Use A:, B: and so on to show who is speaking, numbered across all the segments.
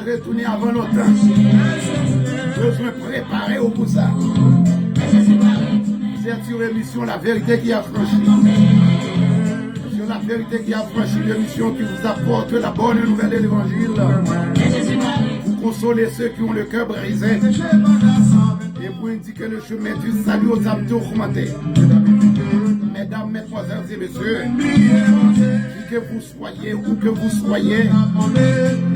A: Retourner avant longtemps. Je me préparer au pour ça. C'est sur l'émission La Vérité qui a franchi. Sur La Vérité qui a franchi, l'émission qui vous apporte la bonne nouvelle de l'évangile. Pour consoler ceux qui ont le cœur brisé. Et pour indiquer le chemin du salut aux âmes tourmentées. Mesdames, mesdemoiselles et messieurs, qui que vous soyez, où que vous soyez,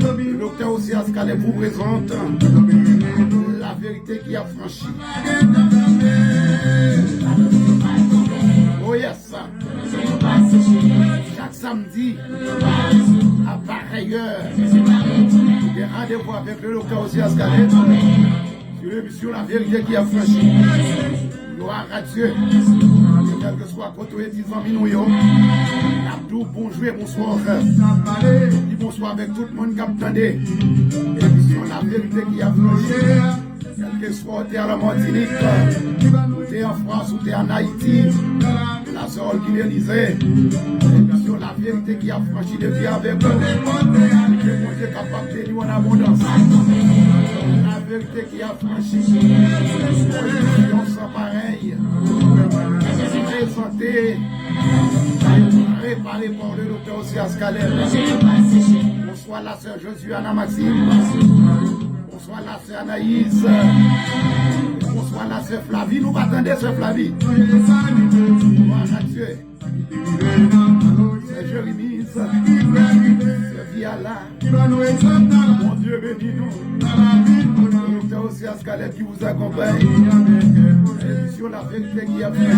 A: le docteur Osias Calais vous présente la vérité qui a franchi. Oh yes! Chaque samedi, à pareille heure, j'ai rendez-vous avec le docteur Osias Calais sur l'émission La Vérité qui a franchi. Gloire à Dieu. Quel que soit côté 10 ans, Abdou, bonjour et bonsoir. Dis bonsoir avec tout le monde qui a entendu. Émission La Vérité qui a franchi. Quel que soit où tu es à la Martinique, où tu es en France, où tu es en Haïti, la sœur qui l'Élysée. Émission La Vérité qui a franchi de vie avec nous. Que mon Dieu est capable de nous en abondance. La vérité qui a franchi. Émission sans pareil. Présenté, préparé par le docteur Osias Calais. Bonsoir la sœur Josuana Maxime. Bonsoir la sœur Anaïs. Bonsoir la sœur Flavie. Nous attendons sœur Flavie. Bonsoir à Dieu. Sœur Jérémy. Sœur Viala. Mon Dieu bénis nous. Le docteur Osias Calais qui vous accompagne. Sur La Vérité qui a fait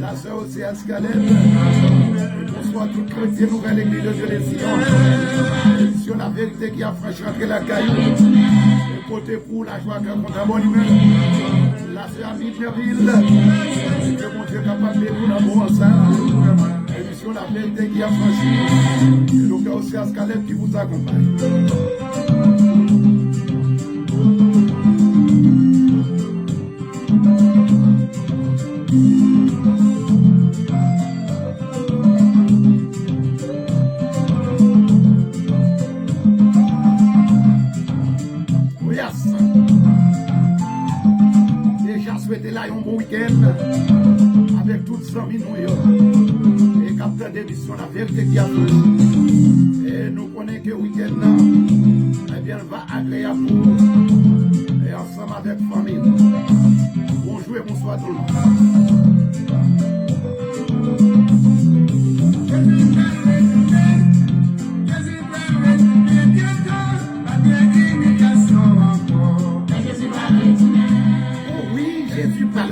A: la sœur Osias Calais. Bonsoir tout chrétien, nouvelle église de Dieu des Sions. Sur La Vérité qui a franchi entre la caillou. Le côté pour la joie que contre la bonne humeur. La sœur Mitnerville. Que mon Dieu est capable de nous d'amour ça. Sur La Vérité qui a franchi. Le docteur Osias Calais qui vous accompagne. Souhaiter là un bon week-end avec toutes les amis nous et capteur d'émission La Vérité qui a franchi. Et nous connaissons que le week-end eh bien va agréable pour et ensemble avec la famille. Bonjour et bonsoir tout le monde.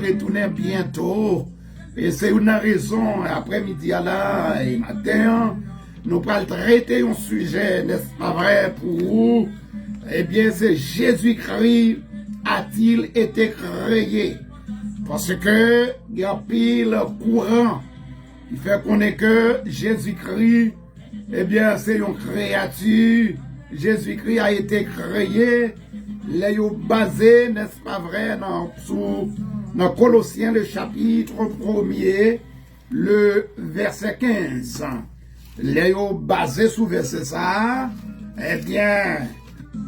A: Retourner bientôt et c'est une raison après-midi là et matin nous allons traiter un sujet, n'est-ce pas vrai, pour vous? Eh bien c'est Jésus-Christ a-t-il été créé? Parce que il y a pile courant qui fait qu'on est que Jésus-Christ eh bien c'est une créature. Jésus-Christ a été créé, les basé, n'est-ce pas vrai, dans Colossiens, le chapitre 1er, le verset 15. Les basé sur verset ça, eh bien,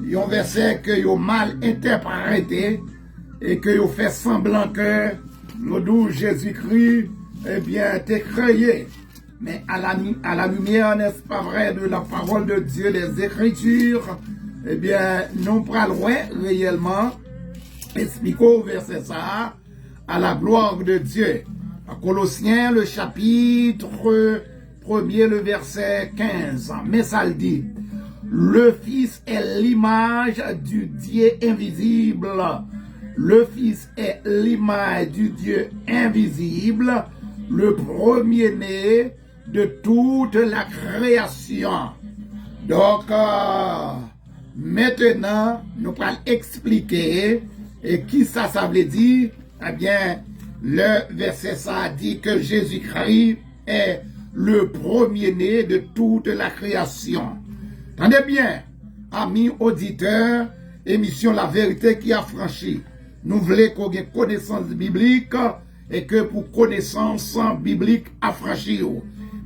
A: il y a un verset que vous mal interprété et que vous fait semblant que nous d'où Jésus-Christ, eh bien, été créé. Mais à la lumière, n'est-ce pas vrai, de la parole de Dieu, des Écritures, eh bien, nous prenons réellement, expliquons au verset ça, à la gloire de Dieu. À Colossiens, le chapitre 1er, le verset 15. Mais ça le dit, le Fils est l'image du Dieu invisible. Le Fils est l'image du Dieu invisible, le premier-né de toute la création. Donc, maintenant, nous allons expliquer et qui ça veut dire. Eh bien, le verset ça dit que Jésus-Christ est le premier-né de toute la création. Tenez bien, amis auditeurs, émission La Vérité qui a franchi. Nous voulons qu'on ait connaissance biblique et que pour connaissance biblique affranchie.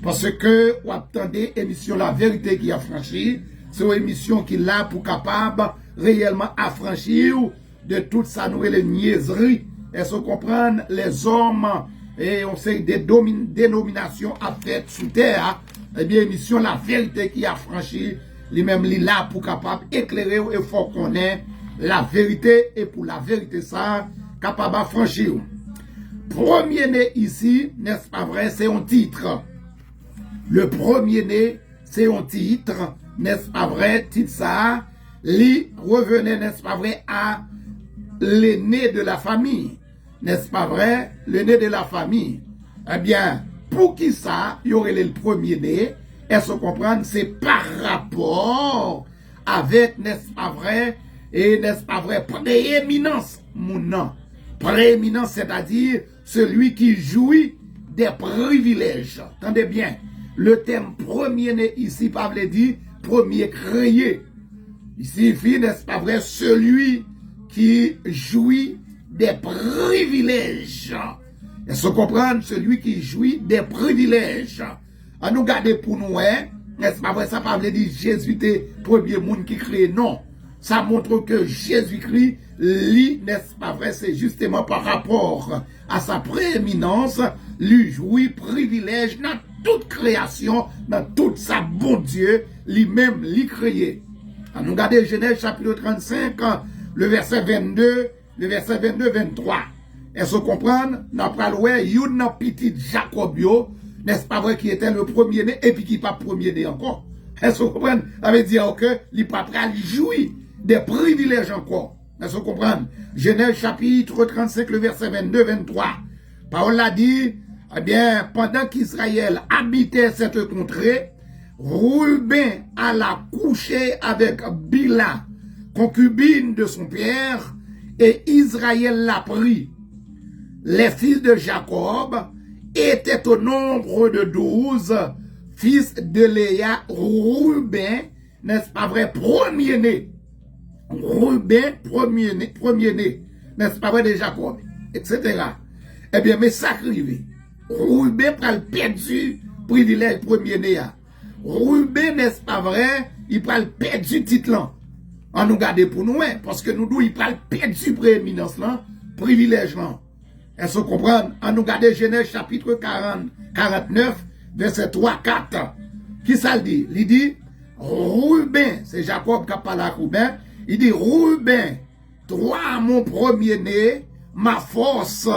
A: Parce que, vous attendez émission La Vérité qui a franchi, c'est une émission qui est là pour capable réellement affranchir de toute sa nouvelle niaiserie. Et se comprendre les hommes et on sait des dénominations à faire sous terre. Eh bien, émission La Vérité qui a franchi, lui-même il est là pour capable éclairer et faut qu'on ait la vérité et pour la vérité ça, capable de franchir. Premier-né ici, n'est-ce pas vrai, c'est un titre. Le premier-né, c'est un titre, n'est-ce pas vrai, titre ça, lui revenait, n'est-ce pas vrai, à l'aîné de la famille. N'est-ce pas vrai, l'aîné de la famille. Eh bien, pour qui ça, il y aurait le premier-né, et se comprendre, c'est par rapport avec, n'est-ce pas vrai, et n'est-ce pas vrai, prééminence, mon nom. Prééminence, c'est-à-dire celui qui jouit des privilèges. Attendez bien, le terme premier-né ici, Pavle dit premier créé. Ici, n'est-ce pas vrai, celui qui jouit des privilèges. Et se comprendre, celui qui jouit des privilèges. À nous garder pour nous, hein, n'est-ce pas vrai, ça Pavle dit Jésus était premier monde qui crée, non. Ça montre que Jésus-Christ, lui, n'est-ce pas vrai, c'est justement par rapport à sa prééminence, lui jouit privilège dans toute création, dans toute sa bon Dieu, lui-même, lui créé. À nous garder Genèse chapitre 35, le verset 22, le verset 22-23. Et se comprendre, n'a pas loué, yon petit Jacobio, n'est-ce pas vrai, qui était le premier-né, et puis qui pas premier-né encore. Et se comprendre, ça veut dire que, il pas prêt jouir des privilèges encore. Est-ce que vous comprenez? Genèse chapitre 35, le verset 22-23. Parole a dit, eh bien, pendant qu'Israël habitait cette contrée, Ruben alla coucher avec Bila, concubine de son père, et Israël l'a pris. Les fils de Jacob étaient au nombre de 12, fils de Léa, Ruben, n'est-ce pas vrai, premier-né. Ruben, premier-né, n'est-ce pas vrai, de Jacob, etc. Eh bien, mais ça arrive. Ruben prend le perdu privilège premier-né. Ruben, n'est-ce pas vrai, il prend le perdu titre là. On nous garde pour nous, hein, parce que nous, il prend le perdu prééminence là, privilège là. Est-ce que vous comprenez? On nous garde Genèse chapitre 49, verset 3-4. Qui ça le dit? Il dit, Ruben, c'est Jacob qui a parlé à Ruben. Il dit, Ruben, toi, mon premier-né, ma force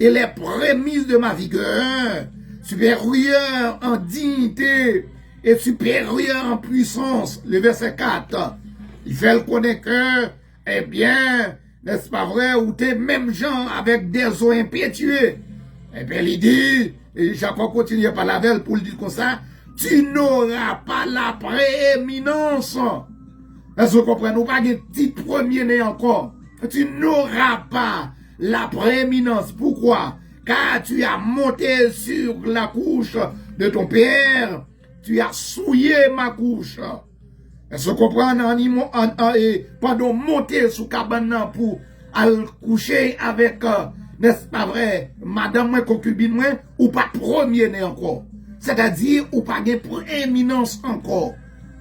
A: et les prémices de ma vigueur, supérieur en dignité et supérieur en puissance. Le verset 4. Il fait le connaître que, eh bien, n'est-ce pas vrai, ou t'es même gens avec des eaux impétueux. Eh bien, il dit, et Jacob continue par la veille pour le dire comme ça, tu n'auras pas la prééminence. Est-ce que vous comprenez? Nous pas de petit premier-né encore. Tu n'auras pas la prééminence. Pourquoi? Car tu as monté sur la couche de ton père. Tu as souillé ma couche. Est-ce que vous comprenez? Pendant monter sous cabane pour aller coucher avec, n'est-ce pas vrai, madame concubine, ou pas premier-né encore. C'est-à-dire, ou pas de prééminence encore.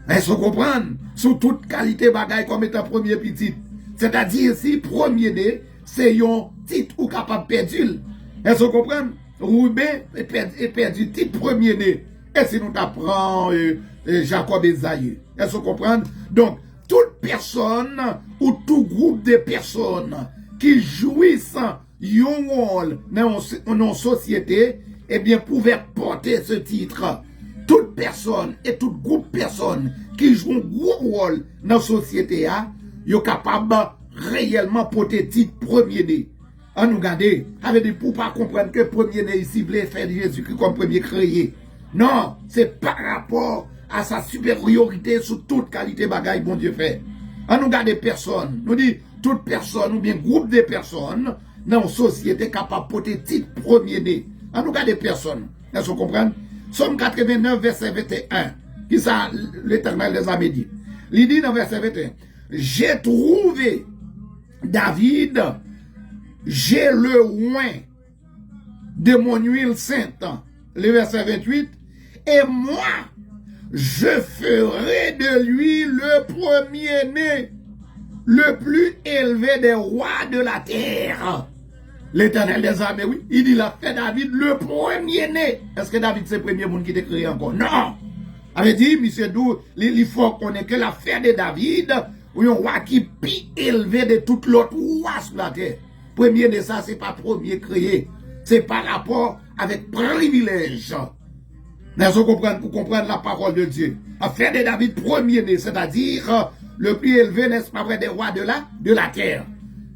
A: Est-ce que vous comprenez? Sous toute qualité bagaille comme étant premier petit. C'est-à-dire, si premier-né, c'est un titre ou capable perdu. Est-ce que vous comprenez? Ruben est perdu titre premier-né. Et si nous t'apprend Jacob et Esaïe. Est-ce que vous comprenez? Donc, toute personne ou tout groupe de personnes qui jouissent un rôle dans une société, eh bien, pouvaient porter ce titre. Toute personne et tout groupe de personnes qui jouent un gros rôle dans la société, ils sont capables réellement porter titre premier-né. On nous garde, avait dit pour pas comprendre que premier-né ici voulait faire Jésus-Christ comme premier créé. Non, c'est par rapport à sa supériorité sur toute qualité bagaille bon Dieu fait. On nous garde personne, nous dit toute personne ou bien groupe de personnes dans une société capable de porter titre premier-né. On nous garde personne. Est-ce que vous comprenez? Somme 89, verset 21. Qui ça l'Éternel les a dit? Il dit dans verset 21, j'ai trouvé David, j'ai le oin de mon huile sainte. Le verset 28, et moi, je ferai de lui le premier-né, le plus élevé des rois de la terre. L'Éternel des armées, oui, il dit, il a fait David le premier-né. Est-ce que David c'est le premier monde qui t'a créé encore? Non! Avait dit, monsieur Dou, il faut qu'on ait que l'affaire de David, ou un roi qui est plus élevé de toute l'autre roi sur la terre. Premier de ça, c'est pas premier créé. C'est par rapport avec privilège. Est-ce que vous comprenez, pour comprendre la parole de Dieu? Affaire de David premier-né, c'est-à-dire le plus élevé, n'est-ce pas vrai, des rois de la terre.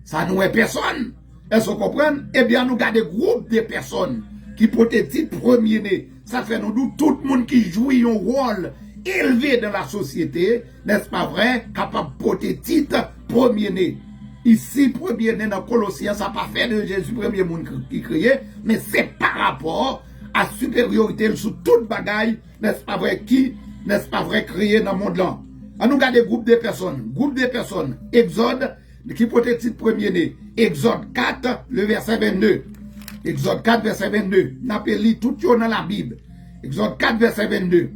A: Ça nous est personne. Est-ce que vous comprenez? Eh bien, nous gardons des groupes de personnes qui peut être premier-né. Ça fait nous tout le monde qui joue un rôle élevé dans la société, n'est-ce pas vrai, capable de porter titre premier-né. Ici, premier-né dans Colossiens, ça n'a pas fait de Jésus premier monde qui créé, mais c'est par rapport à supériorité sur toute bagaille, n'est-ce pas vrai, qui, n'est-ce pas vrai, créé dans le monde là. On nous garde des groupes de personnes, Exode, qui peut être titre premier-né, Exode 4, le verset 22. Exode 4, verset 22. N'a pas lu tout dans la Bible. Exode 4, verset 22.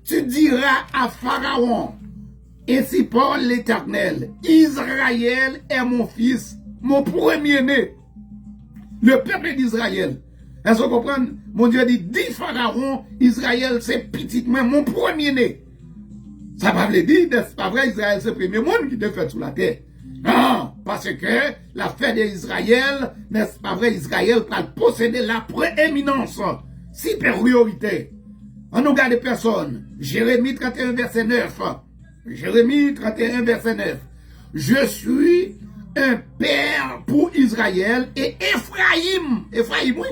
A: Tu diras à Pharaon, ainsi parle l'Éternel, Israël est mon fils, mon premier-né. Le peuple d'Israël. Est-ce que vous comprenez? Mon Dieu dit, dis Pharaon, Israël c'est petitement mon premier-né. Ça va le dire, n'est-ce pas vrai, Israël c'est le premier monde qui te fait sur la terre. Non, parce que la fête d'Israël, n'est-ce pas vrai, Israël va posséder la prééminence, supériorité. On nous garde personne. Jérémie 31, verset 9. Jérémie 31, verset 9. Je suis un père pour Israël et Ephraïm. Ephraïm, oui.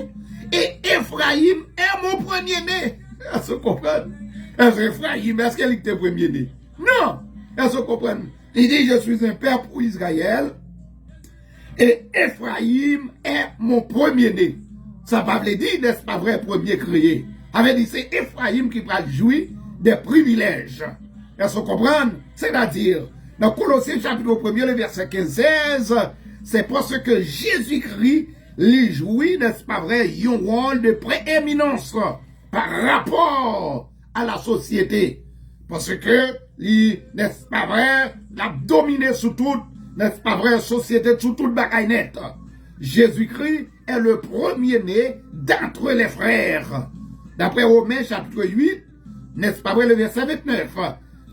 A: Et Ephraïm est mon premier-né. Est-ce que vous comprenez? Est-ce que Ephraïm, est-ce qu'elle était premier-né? Non. Est-ce que vous comprenez? Il dit, je suis un père pour Israël et Ephraïm est mon premier-né. Ça va veut dire, n'est-ce pas vrai, premier créé. Avait dit, c'est Ephraïm qui va jouir des privilèges. Est-ce que vous comprenez? C'est-à-dire, dans Colossiens chapitre 1, le verset 15-16, c'est parce que Jésus-Christ lui jouit, n'est-ce pas vrai, un rôle de prééminence par rapport à la société. Parce que, n'est-ce pas vrai, l'a dominé sur toute, n'est-ce pas vrai, société, sur toute bagaille nette. Jésus-Christ est le premier-né d'entre les frères. D'après Romains chapitre 8, n'est-ce pas vrai, le verset 29.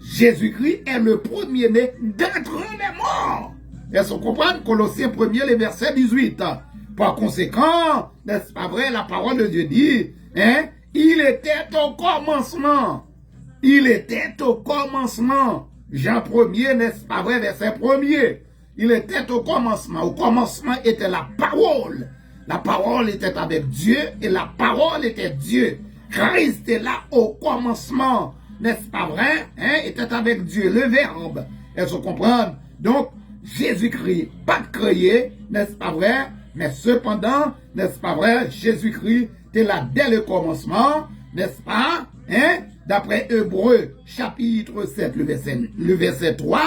A: Jésus-Christ est le premier-né d'entre les morts. Est-ce qu'on comprend? Colossiens 1er, le verset 18. Par conséquent, n'est-ce pas vrai, la parole de Dieu dit, hein, il était au commencement. Il était au commencement. Jean 1er, n'est-ce pas vrai, verset 1er. Il était au commencement. Au commencement était la parole. La parole était avec Dieu et la parole était Dieu. Christ est là au commencement. N'est-ce pas vrai? Hein? Était avec Dieu, le Verbe. Est-ce que vous comprenez? Donc, Jésus-Christ, pas créé, n'est-ce pas vrai? Mais cependant, n'est-ce pas vrai? Jésus-Christ était là dès le commencement, n'est-ce pas? Hein? D'après Hébreux, chapitre 7, le verset 3,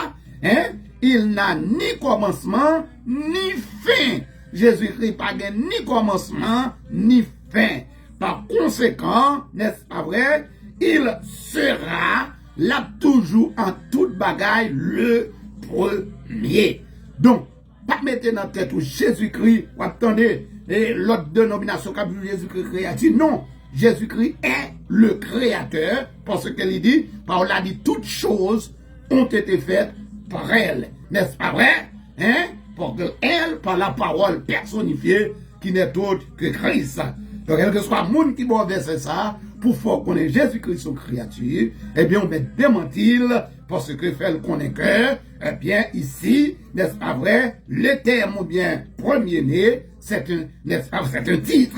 A: hein? Il n'a ni commencement, ni fin. Jésus-Christ n'a ni commencement, ni fin. Par conséquent, n'est-ce pas vrai? Il sera là toujours en toute bagaille le premier. Donc, pas mettre dans la tête où Jésus-Christ, ou attendez, et l'autre dénomination qu'a vu Jésus-Christ créateur. Non, Jésus-Christ est le créateur, parce qu'il dit, par là dit, toutes choses ont été faites par elle. N'est-ce pas vrai? Hein? Pour que elle, par la parole personnifiée, qui n'est autre que Christ. Donc, quel que soit le monde qui va verser ça, pour faire connaître Jésus-Christ son créature, eh bien, on met démentir, parce que fait le connaître que, eh bien, ici, n'est-ce pas vrai, le terme ou bien premier-né, c'est un titre.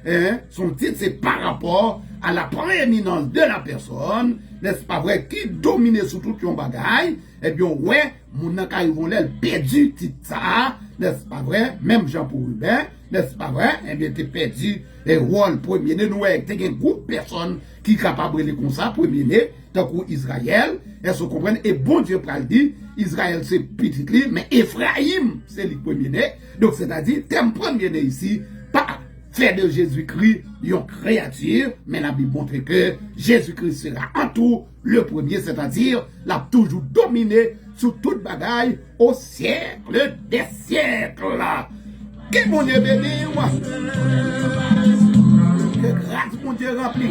A: Hein? Son titre, c'est par rapport à la prééminence de la personne, n'est-ce pas vrai, qui domine sur tout yon bagay. Eh bien, ouais, mon nan ka yon lèl perdu titre ça, n'est-ce pas vrai, même Jean-Paul Rubin, n'est-ce pas vrai, eh bien, t'es perdu le rôle premier, nous, t'es un groupe de personnes qui est capable de comme ça, premier, tant qu'Israël, et se comprennent, et bon Dieu pral dit, Israël c'est petit, mais Ephraïm c'est le premier-né, donc c'est-à-dire, thème premier-né ici, pas faire de Jésus-Christ une créature, mais la Bible montre que Jésus-Christ sera en tout le premier, c'est-à-dire, l'a toujours dominé sur toute bagaille au siècle des siècles. Que mon Dieu béni, moi. Que grâce mon Dieu rempli.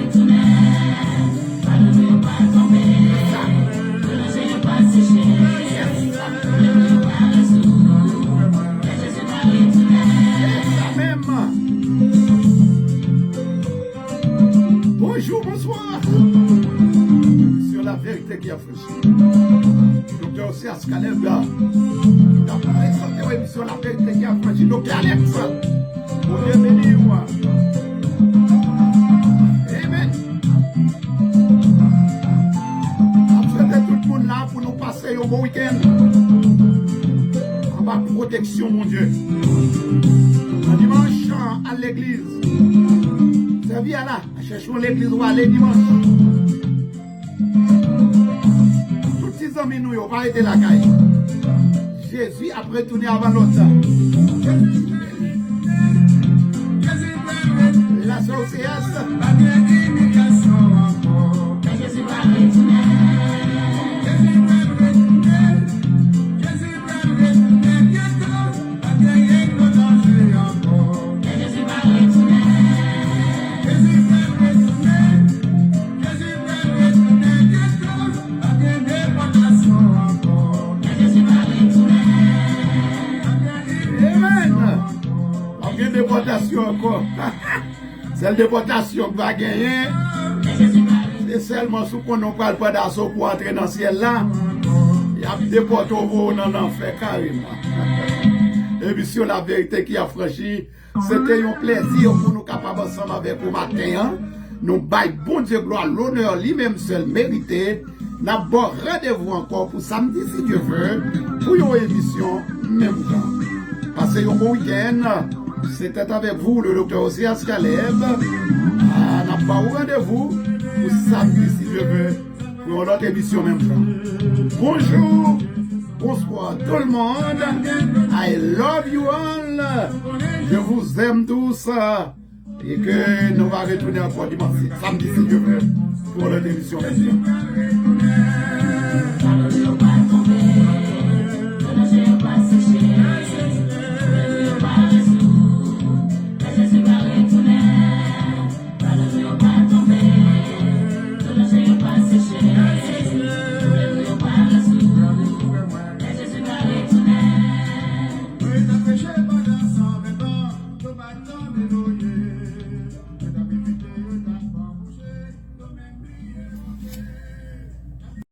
A: Bonjour, bonsoir. Sur la vérité qui a fraîchi. Docteur Serge Caleb, là. Dans la émission La vérité qui a fraîchi. Docteur Alex. Bon Dieu béni, moi. Amen. Après tout le monde là pour nous passer un bon week-end. En bas protection, mon Dieu. Un dimanche à l'église. Viens là, cherchons l'église où aller dimanche. Tous les amis nous n'ont pas été la caille. Jésus a retourné avant l'autre. La société. Encore. C'est la déportation qui va gagner. C'est seulement ce qu'on n'a pas le d'assaut pour entrer dans le ciel là. Il y a déporté au monde dans l'enfer carrément. Et puis sur la vérité qui a franchi, c'était un plaisir pour nous capables ensemble avec vous matin. Hein? Nous baillons bon Dieu gloire, l'honneur lui-même seul mérité. Nous avons rendez-vous encore pour samedi si Dieu veut, pour une émission même temps. Passez un bon week-end. C'était avec vous le docteur Serge Caleb. On n'a pas rendez-vous pour samedi si Dieu veut pour notre émission même temps. Bonjour, bonsoir tout le monde. I love you all. Je vous aime tous. Et que nous allons retourner encore dimanche samedi si Dieu veut pour notre émission même temps.